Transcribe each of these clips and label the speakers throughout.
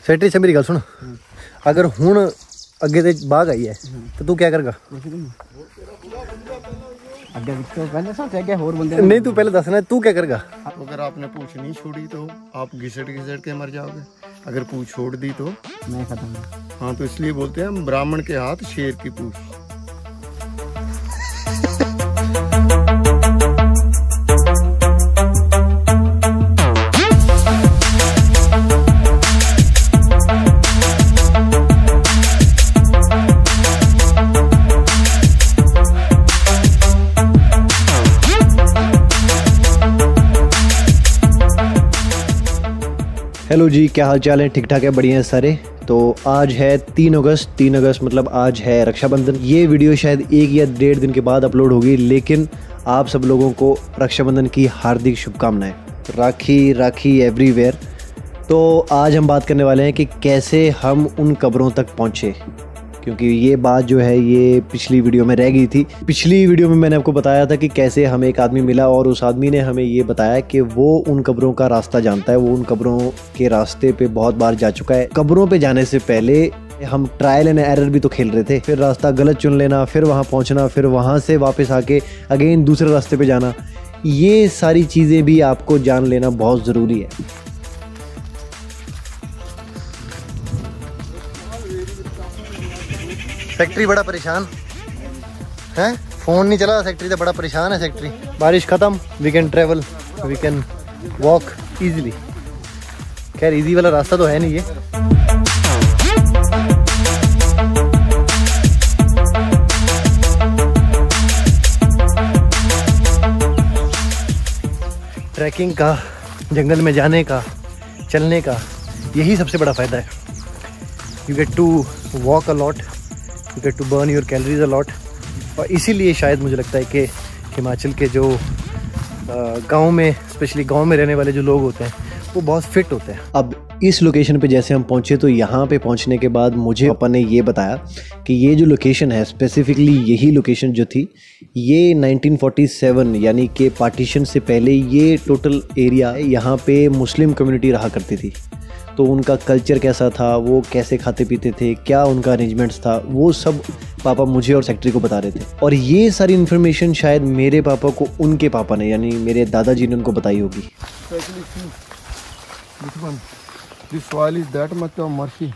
Speaker 1: सैटरी से मेरी गल सुन, अगर हुण अगे ते बाघ आई है तो तू क्या करेगा? नहीं तू पहले दसना तू क्या करेगा?
Speaker 2: अगर आपने पूछ नहीं छोड़ी तो आप घिसट के मर जाओगे, अगर पूछ छोड़ दी तो मैं खत्म। हाँ तो इसलिए बोलते हैं ब्राह्मण के हाथ शेर की पूछ।
Speaker 1: हेलो जी, क्या हाल चाल है? ठीक ठाक है, बढ़िया है सारे। तो आज है 3 अगस्त मतलब आज है रक्षाबंधन। ये वीडियो शायद 1 या 1.5 दिन के बाद अपलोड होगी, लेकिन आप सब लोगों को रक्षाबंधन की हार्दिक शुभकामनाएं। राखी एवरीवेयर। तो आज हम बात करने वाले हैं कि कैसे हम उन कब्रों तक पहुँचे, क्योंकि ये बात जो है ये पिछली वीडियो में रह गई थी। पिछली वीडियो में मैंने आपको बताया था कि कैसे हमें एक आदमी मिला और उस आदमी ने हमें ये बताया कि वो उन कब्रों का रास्ता जानता है, वो उन कब्रों के रास्ते पे बहुत बार जा चुका है। कब्रों पे जाने से पहले हम ट्रायल एंड एरर भी तो खेल रहे थे, फिर रास्ता गलत चुन लेना, फिर वहाँ पहुँचना, फिर वहाँ से वापस आके अगेन दूसरे रास्ते पे जाना। ये सारी चीज़ें भी आपको जान लेना बहुत ज़रूरी है। सेक्रेटरी बड़ा परेशान है, फोन नहीं चला। सेक्रेटरी तो बड़ा परेशान है। सेक्रेटरी बारिश खत्म, we can travel, we can walk easily. खैर इजी वाला रास्ता तो है नहीं ये। ट्रैकिंग का, जंगल में जाने का, चलने का यही सबसे बड़ा फ़ायदा है। You get to walk a lot, you get to burn your calories a lot। और इसीलिए शायद मुझे लगता है कि हिमाचल के जो गांव में, स्पेशली गांव में रहने वाले जो लोग होते हैं वो बहुत फिट होते हैं। अब इस लोकेशन पे जैसे हम पहुंचे तो यहाँ पे पहुंचने के बाद मुझे पापा ने ये बताया कि ये जो लोकेशन है, स्पेसिफिकली यही लोकेशन जो थी, ये 1947 यानी कि पार्टीशन से पहले ये टोटल एरिया यहाँ पे मुस्लिम कम्युनिटी रहा करती थी। तो उनका कल्चर कैसा था, वो कैसे खाते पीते थे, क्या उनका अरेंजमेंट्स था, वो सब पापा मुझे और सेक्रेटरी को बता रहे थे। और ये सारी इन्फॉर्मेशन शायद मेरे पापा को उनके पापा ने, यानी मेरे दादाजी ने उनको बताई होगी।
Speaker 2: This soil is that much of marshy,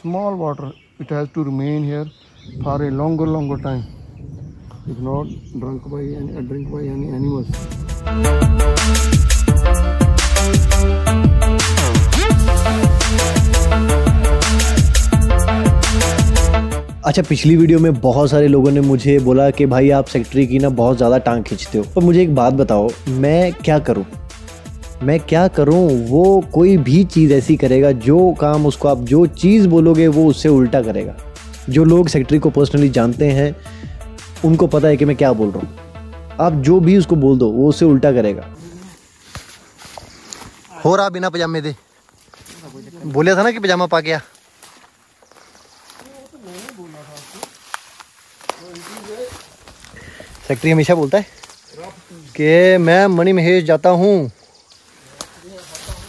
Speaker 2: small water. It has to remain here for a longer time, if not drink by any animals.
Speaker 1: अच्छा, पिछली वीडियो में बहुत सारे लोगों ने मुझे बोला कि भाई आप सेक्रेटरी की ना बहुत ज़्यादा टांग खींचते हो। तो मुझे एक बात बताओ, मैं क्या करूं? वो कोई भी चीज़ ऐसी करेगा, जो काम उसको आप जो चीज़ बोलोगे वो उससे उल्टा करेगा। जो लोग सेक्रेटरी को पर्सनली जानते हैं उनको पता है कि मैं क्या बोल रहा हूँ। आप जो भी उसको बोल दो वो उससे उल्टा करेगा। हो रहा बिना पजामे दे, बोलिया था ना कि पजामा पा गया। सेक्रेटरी हमेशा बोलता है कि मैं मणि महेश जाता हूँ,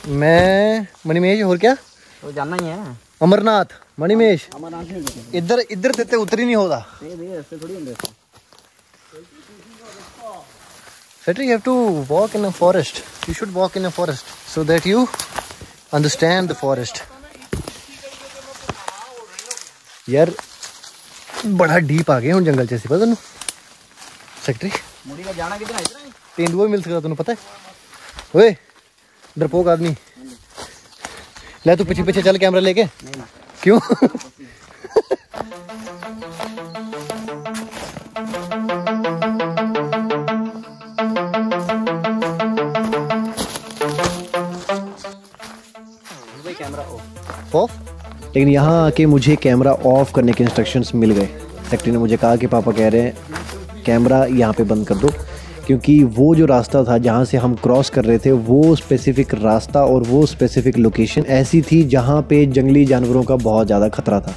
Speaker 1: मैं मणि महेश और क्या
Speaker 3: तो जाना ही है,
Speaker 1: अमरनाथ मणि महेश। इधर तेते उतर ही नहीं होता। Secretary, you have to walk in a forest. You should walk in a forest so that you understand the forest. यार बड़ा डीप आ गए हूँ जंगल जैसे, पता तेनू सेक्रेटरी?
Speaker 3: मुड़ी का जाना कितना है?
Speaker 1: तेंदुआ भी मिल सकता, तेनू पता है? ओए डरपोक आदमी, ले तू पीछे चल कैमरा लेके। क्यों? ऑफ। लेकिन यहाँ आके मुझे कैमरा ऑफ करने के इंस्ट्रक्शंस मिल गए। सेक्रेटरी ने मुझे कहा कि पापा कह रहे हैं कैमरा यहाँ पे बंद कर दो, क्योंकि वो जो रास्ता था जहाँ से हम क्रॉस कर रहे थे, वो स्पेसिफिक रास्ता और वो स्पेसिफिक लोकेशन ऐसी थी जहाँ पे जंगली जानवरों का बहुत ज़्यादा खतरा था।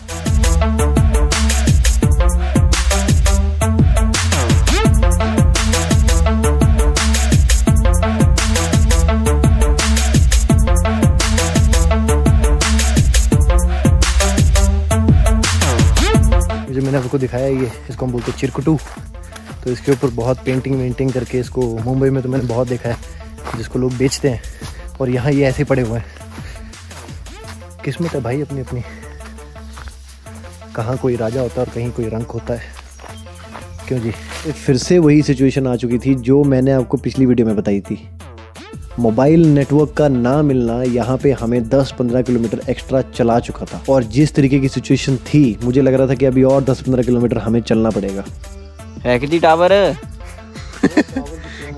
Speaker 1: मैंने आपको दिखाया ये, इसको हम बोलते हैं चिरकुटू। तो इसके ऊपर बहुत पेंटिंग करके इसको मुंबई में तो मैंने बहुत देखा है जिसको लोग बेचते हैं, और यहाँ ये ऐसे पड़े हुए हैं। किस्मत है भाई अपनी अपनी, कहाँ कोई राजा होता है और कहीं कोई रंक होता है। क्यों जी? फिर से वही सिचुएशन आ चुकी थी जो मैंने आपको पिछली वीडियो में बताई थी। मोबाइल नेटवर्क का ना मिलना यहाँ पे हमें 10-15 किलोमीटर एक्स्ट्रा चला चुका था, और जिस तरीके की सिचुएशन थी मुझे लग रहा था कि अभी और 10-15 किलोमीटर हमें चलना पड़ेगा।
Speaker 3: है कि टावर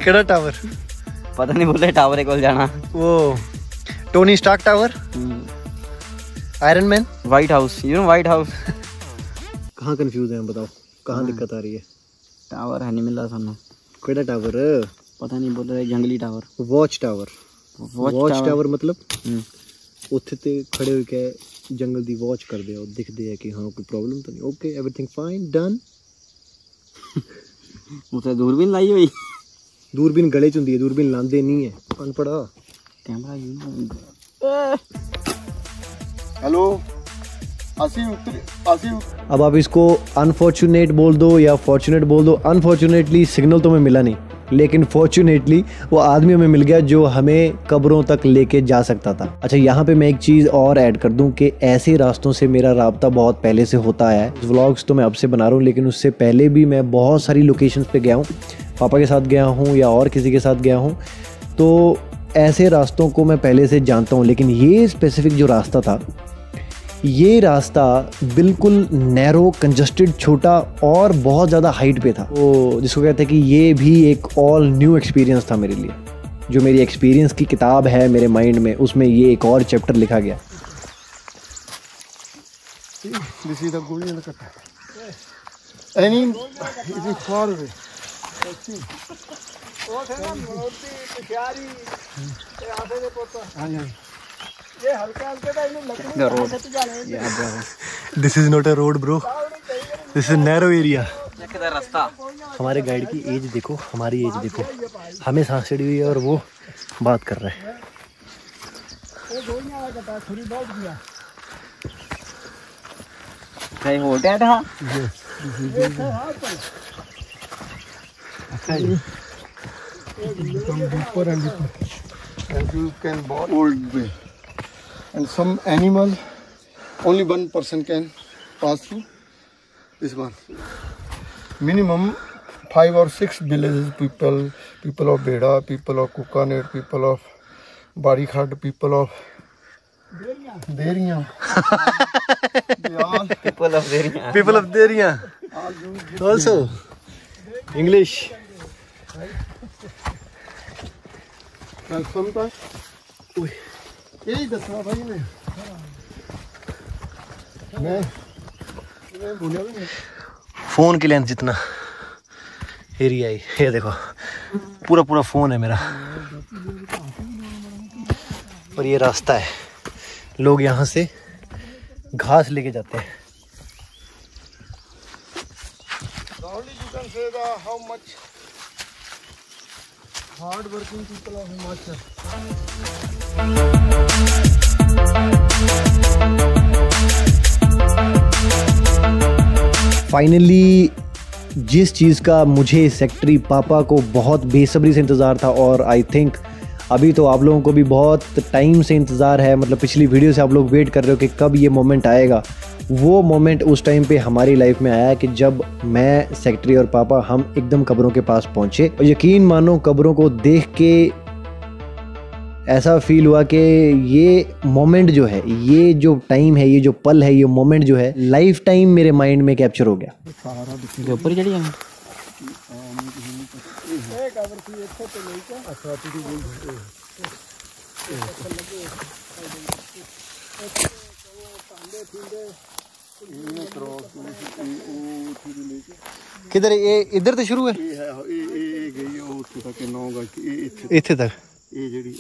Speaker 1: केड़ा टावर?
Speaker 3: पता नहीं, बोले टावर को जाना।
Speaker 1: वो Tony Stark tower, Iron Man,
Speaker 3: White House, you know White House.
Speaker 1: कहाँ कंफ्यूज हैं बताओ, कहाँ दिक्कत आ रही है?
Speaker 3: टावर है नहीं मिल रहा सामने।
Speaker 1: केड़ा टावर?
Speaker 3: पता नहीं, बोल रहे जंगली tower.
Speaker 1: Watch tower. Watch tower मतलब ਉੱਥੇ ਤੇ खड़े होके जंगल दी वॉच कर दे और दिख दे कि हाँ कोई प्रॉब्लम तो नहीं, ओके एवरीथिंग फाइन डन।
Speaker 3: उसे दूरबीन लाई हुई।
Speaker 1: दूरबीन गले च हुंदी है, दूरबीन लांदे नहीं है, अनपढ़ा।
Speaker 3: कैमरा
Speaker 2: हेलो,
Speaker 1: अब आप इसको अनफॉर्चुनेट बोल दो या फॉर्चुनेट बोल दो। अनफॉर्चुनेटली सिग्नल तो हमें मिला नहीं, लेकिन फॉर्चुनेटली वो आदमी हमें मिल गया जो हमें कब्रों तक लेके जा सकता था। अच्छा, यहाँ पे मैं एक चीज़ और ऐड कर दूं कि ऐसे रास्तों से मेरा राब्ता बहुत पहले से होता है। व्लॉग्स तो मैं अब से बना रहा हूँ, लेकिन उससे पहले भी मैं बहुत सारी लोकेशंस पे गया हूँ, पापा के साथ गया हूँ या और किसी के साथ गया हूँ, तो ऐसे रास्तों को मैं पहले से जानता हूँ। लेकिन ये स्पेसिफिक जो रास्ता था, ये रास्ता बिल्कुल नैरो, कंजस्टेड, छोटा और बहुत ज़्यादा हाइट पे था। तो जिसको कहते हैं कि ये भी एक ऑल न्यू एक्सपीरियंस था मेरे लिए। जो मेरी एक्सपीरियंस की किताब है मेरे माइंड में, उसमें ये एक और चैप्टर लिखा गया।
Speaker 2: This is the golden cutter. Any, it is far away.
Speaker 1: This is not a road bro, this is narrow area.
Speaker 3: रास्ता।
Speaker 1: हमारे गाइड की एज देखो, हमारी एज देखो, हमें सांस चढ़ी हुई है और वो बात कर रहे हैं।
Speaker 3: कहीं होटल था।
Speaker 2: Become deeper and deeper, and you can walk old way. And some animal, only one person can pass through this one. Minimum 5 or 6 villages people, people of Beda, people of Kukanet, people of Barikhat, people of Deriya. They all
Speaker 3: People of Deriya.
Speaker 1: People of Deriya also English.
Speaker 2: and sometimes यही दसना भाई मैं बोला भी नहीं।
Speaker 1: Phone की length जितना area है, ये देखो पूरा पूरा फ़ोन है मेरा। और ये रास्ता है, लोग यहाँ से घास लेके जाते हैं।
Speaker 2: Only you can say the how much hard working people of Himachal.
Speaker 1: Finally जिस चीज़ का मुझे सेक्रेटरी पापा को बहुत बेसब्री से इंतज़ार था, और आई थिंक अभी तो आप लोगों को भी बहुत टाइम से इंतज़ार है, मतलब पिछली वीडियो से आप लोग वेट कर रहे हो कि कब ये मोमेंट आएगा। वो मोमेंट उस टाइम पे हमारी लाइफ में आया कि जब मैं, सेक्रेटरी और पापा हम एकदम कब्रों के पास पहुँचे। और यकीन मानो कब्रों को देख के ऐसा फील हुआ कि ये मोमेंट जो है, ये जो टाइम है, ये जो पल है, ये मोमेंट जो है लाइफ टाइम मेरे माइंड में कैप्चर हो गया।
Speaker 3: ऊपर चढ़ी है।
Speaker 1: किधर ये इधर तो शुरू है,
Speaker 2: ਇਹ ਗਈ ਉਹ ਉੱਥੇ ਤੱਕ 9 ਗਜ
Speaker 1: ਇੱਥੇ ਤੱਕ।
Speaker 2: ਇਹ ਜਿਹੜੀ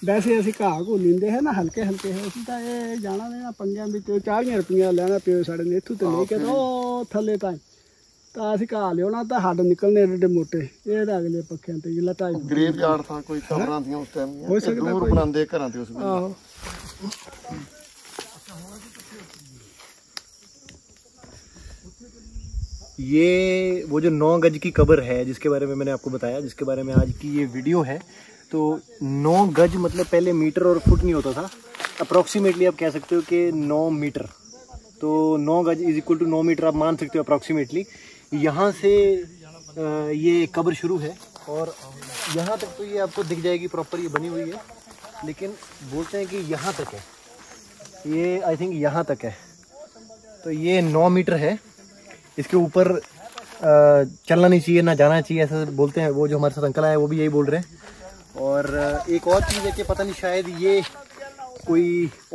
Speaker 4: ਵੈਸੇ ਅਸੀਂ ਘਾਹ ਘੂ ਲੈਂਦੇ ਹੈ ਨਾ ਹਲਕੇ ਹਲਕੇ ਅਸੀਂ ਤਾਂ ਇਹ ਜਾਣਾ ਨੇ ਨਾ ਪੰਗਿਆਂ ਵਿੱਚ 40 ਰੁਪਈਆ ਲੈਣਾ ਪਿਓ ਸਾਡੇ ਨੇ ਇੱਥੋਂ ਤੇ ਲੈ ਕੇ ਉਹ ਥੱਲੇ ਤਾਂ ਅਸੀਂ ਘਾਹ ਲਿਆਉਣਾ ਤਾਂ ਹੱਡ ਨਿਕਲਣੇ ਏਡੇ ਮੋਟੇ ਇਹ ਤਾਂ ਅਗਲੇ ਪੱਖਿਆਂ ਤੇ ਲਟਾਈ
Speaker 2: ਗ੍ਰੇਵ ਯਾਰਡ ਥਾ ਕੋਈ ਕਬਰਾਂ ਦੀਆਂ ਉਸ ਟਾਈਮ
Speaker 4: ਹੋ ਸਕਦਾ
Speaker 2: ਦੂਰ ਬਣਾਉਂਦੇ ਘਰਾਂ ਤੇ ਉਸ ਵੇਲੇ।
Speaker 4: ਆਹੋ
Speaker 1: ये वो जो 9 गज की कब्र है जिसके बारे में मैंने आपको बताया, जिसके बारे में आज की ये वीडियो है, तो 9 गज मतलब पहले मीटर और फुट नहीं होता था, अप्रॉक्सीमेटली आप कह सकते हो कि 9 मीटर, तो 9 गज इज इक्वल टू 9 मीटर आप मान सकते हो अप्रॉक्सीमेटली। यहाँ से ये कब्र शुरू है और यहाँ तक तो ये आपको दिख जाएगी प्रॉपर, ये बनी हुई है, लेकिन बोलते हैं कि यहाँ तक है, ये आई थिंक यहाँ तक है, तो ये 9 मीटर है। इसके ऊपर चलना नहीं चाहिए, ना जाना चाहिए, ऐसा बोलते हैं। वो जो हमारे साथ अंकल आए वो भी यही बोल रहे हैं। और एक और चीज़ है कि पता नहीं शायद ये कोई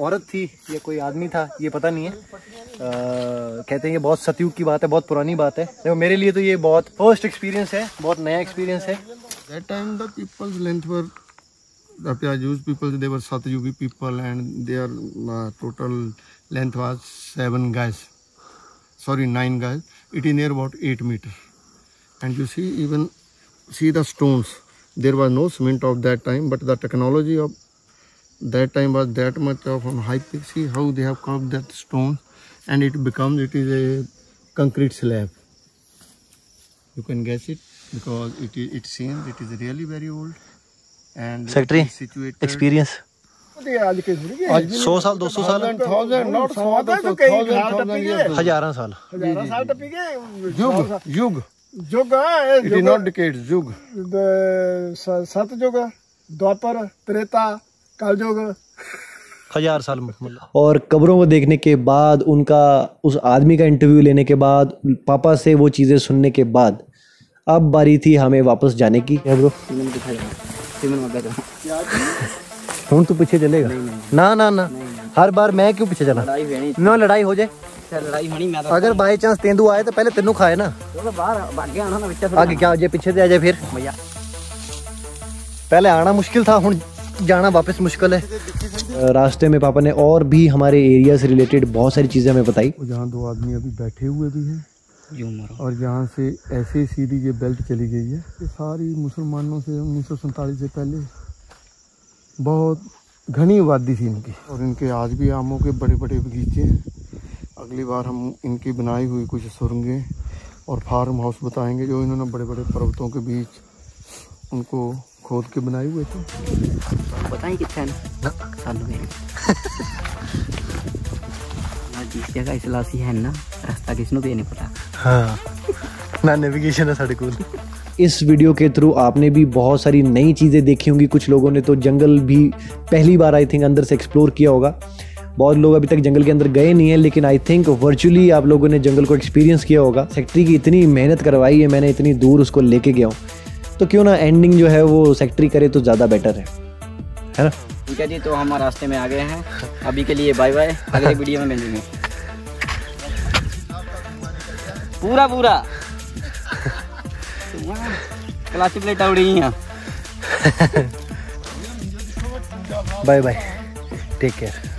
Speaker 1: औरत थी या कोई आदमी था, ये पता नहीं है। कहते हैं ये बहुत सतयुग की बात है, बहुत पुरानी बात है। देखो मेरे लिए तो ये बहुत फर्स्ट एक्सपीरियंस है, बहुत नया एक्सपीरियंस है।
Speaker 2: That time the people's length were the Pyajus people, they were Satyugi people, and their total length was 9 guys. It is near about 8 meters. And you see, even see the stones. There was no cement of that time, but the technology of that time was that much of on high peak. See how they have carved that stone, and it is a concrete slab. You can guess it because it seems it is really very old. And
Speaker 1: Secretary,
Speaker 2: situated
Speaker 1: experience
Speaker 4: आज के थोड़ी
Speaker 1: 100 साल 200 साल
Speaker 2: not 1,000 years.
Speaker 1: हजारां साल
Speaker 4: 1000 साल टपी गए
Speaker 2: युग
Speaker 4: जुग
Speaker 2: it is not decades, युग
Speaker 4: सतयुग द्वापर त्रेता कलयुग
Speaker 1: 1000 साल मतलब। और कब्रों को देखने के बाद, उनका उस आदमी का इंटरव्यू लेने के बाद, पापा से वो चीज़ें सुनने के बाद, अब बारी थी हमें वापस जाने की। क्या ब्रो हूँ तू पीछे चलेगा? ना ना ना, हर बार मैं क्यों पीछे चला? ना लड़ाई हो जाए,
Speaker 3: लड़ाई होनी मैं
Speaker 1: अगर बाई चांस तेंदू आए तो पहले तेनू खाए ना,
Speaker 3: तो बाहर भाग गया ना बच्चा
Speaker 1: आगे क्या हो जाए, पीछे से आ जाए फिर।
Speaker 3: भैया
Speaker 1: पहले आना मुश्किल था, हुन जाना वापस मुश्किल है। रास्ते में पापा ने और भी हमारे एरिया से रिलेटेड बहुत सारी चीज़ें हमें बताई।
Speaker 2: जहाँ 2 आदमी अभी बैठे हुए भी हैं, और जहाँ से ऐसे सीधी ये बेल्ट चली गई है, ये सारी मुसलमानों से 1947 से पहले बहुत घनी आबादी थी इनकी, और इनके आज भी आमों के बड़े बड़े बगीचे हैं। अगली बार हम इनकी बनाई हुई कुछ सुरंगें और फार्म हाउस बताएंगे जो इन्होंने बड़े बड़े पर्वतों के बीच उनको खोद के बनाए हुए थे।
Speaker 3: बताएं कितना सालों में जिस जगह इसलासी है ना, रास्ता किसनों भी नहीं पता।
Speaker 1: हाँ ना नेविगेशन है साढ़े को। इस वीडियो के थ्रू आपने भी बहुत सारी नई चीज़ें देखी होंगी। कुछ लोगों ने तो जंगल भी पहली बार आई थिंक अंदर से एक्सप्लोर किया होगा, बहुत लोग अभी तक जंगल के अंदर गए नहीं है, लेकिन आई थिंक वर्चुअली आप लोगों ने जंगल को एक्सपीरियंस किया होगा। सेक्रेटरी की इतनी मेहनत करवाई है मैंने, इतनी दूर उसको लेके गया हूँ, तो क्यों ना एंडिंग जो है वो सेक्रेटरी करे तो ज़्यादा बेटर है ना?
Speaker 3: ठीक है जी, तो हम रास्ते में आ गए हैं, अभी के लिए बाय बाय, अगले वीडियो में मिलेंगे। पूरा क्लास प्लेट उड़ी हैं।
Speaker 1: Bye bye, take care.